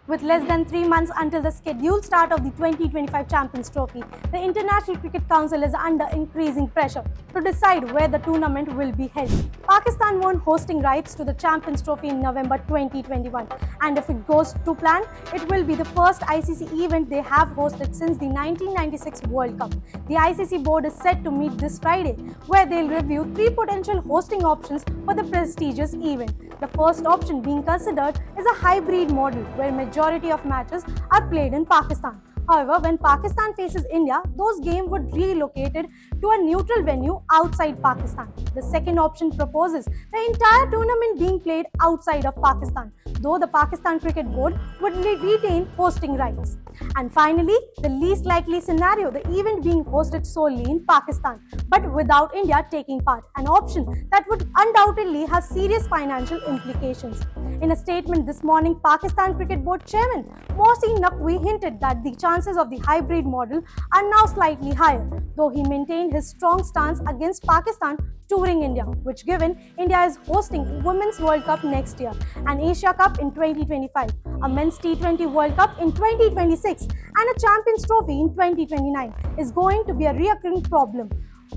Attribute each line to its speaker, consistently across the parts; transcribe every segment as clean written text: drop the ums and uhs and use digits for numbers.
Speaker 1: With less than 3 months until the scheduled start of the 2025 Champions Trophy, the International Cricket Council is under increasing pressure to decide where the tournament will be held. Pakistan won hosting rights to the Champions Trophy in November 2021, and if it goes to plan, it will be the first ICC event they have hosted since the 1996 World Cup. The ICC board is set to meet this Friday, where they'll review 3 potential hosting options for the prestigious event. The first option being considered is a hybrid model where majority of matches are played in Pakistan. However, when Pakistan faces India, those games would be relocated to a neutral venue outside Pakistan. The second option proposes the entire tournament being played outside of Pakistan, though the Pakistan Cricket Board would retain hosting rights. And finally, the least likely scenario, the event being hosted solely in Pakistan, but without India taking part, an option that would undoubtedly have serious financial implications. In a statement this morning, Pakistan Cricket Board Chairman Mohsin Naqvi hinted that the chances of the hybrid model are now slightly higher, though he maintained his strong stance against Pakistan touring India, which given India is hosting Women's World Cup next year, an Asia Cup in 2025, a Men's T20 World Cup in 2026 and a Champions Trophy in 2029 is going to be a recurring problem.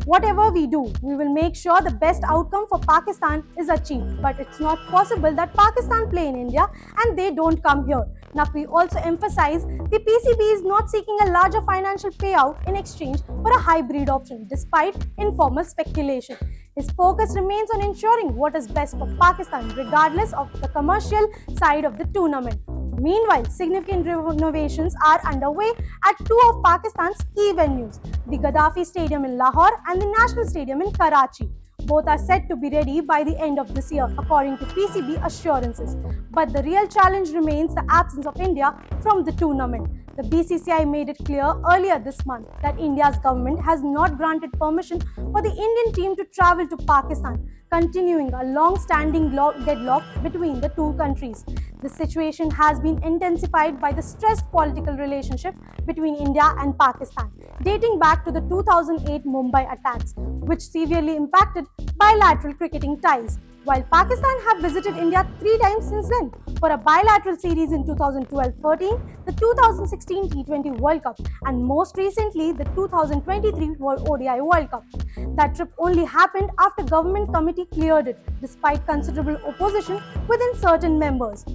Speaker 1: Whatever we do, we will make sure the best outcome for Pakistan is achieved. But it's not possible that Pakistan play in India and they don't come here. Naqvi also emphasized the PCB is not seeking a larger financial payout in exchange for a hybrid option, despite informal speculation. His focus remains on ensuring what is best for Pakistan, regardless of the commercial side of the tournament. Meanwhile, significant renovations are underway at 2 of Pakistan's key venues, the Gaddafi Stadium in Lahore and the National Stadium in Karachi. Both are set to be ready by the end of this year, according to PCB assurances. But the real challenge remains the absence of India from the tournament. The BCCI made it clear earlier this month that India's government has not granted permission for the Indian team to travel to Pakistan, continuing a long-standing deadlock between the two countries. The situation has been intensified by the stressed political relationship between India and Pakistan, dating back to the 2008 Mumbai attacks, which severely impacted bilateral cricketing ties. While Pakistan have visited India 3 times since then for a bilateral series in 2012-13, the 2016 T20 World Cup, and most recently the 2023 ODI World Cup. That trip only happened after government committee cleared it, despite considerable opposition within certain members.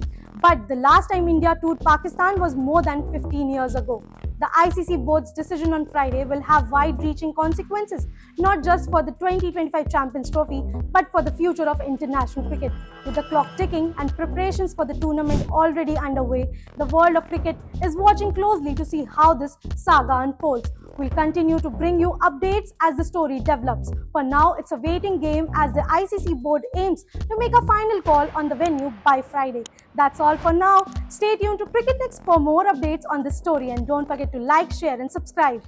Speaker 1: But the last time India toured Pakistan was more than 15 years ago. The ICC board's decision on Friday will have wide-reaching consequences, not just for the 2025 Champions Trophy, but for the future of international cricket. With the clock ticking and preparations for the tournament already underway, the world of cricket is watching closely to see how this saga unfolds. We'll continue to bring you updates as the story develops. For now, it's a waiting game as the ICC board aims to make a final call on the venue by Friday. That's all for now. Stay tuned to Cricket Next for more updates on this story and don't forget to like, share and subscribe.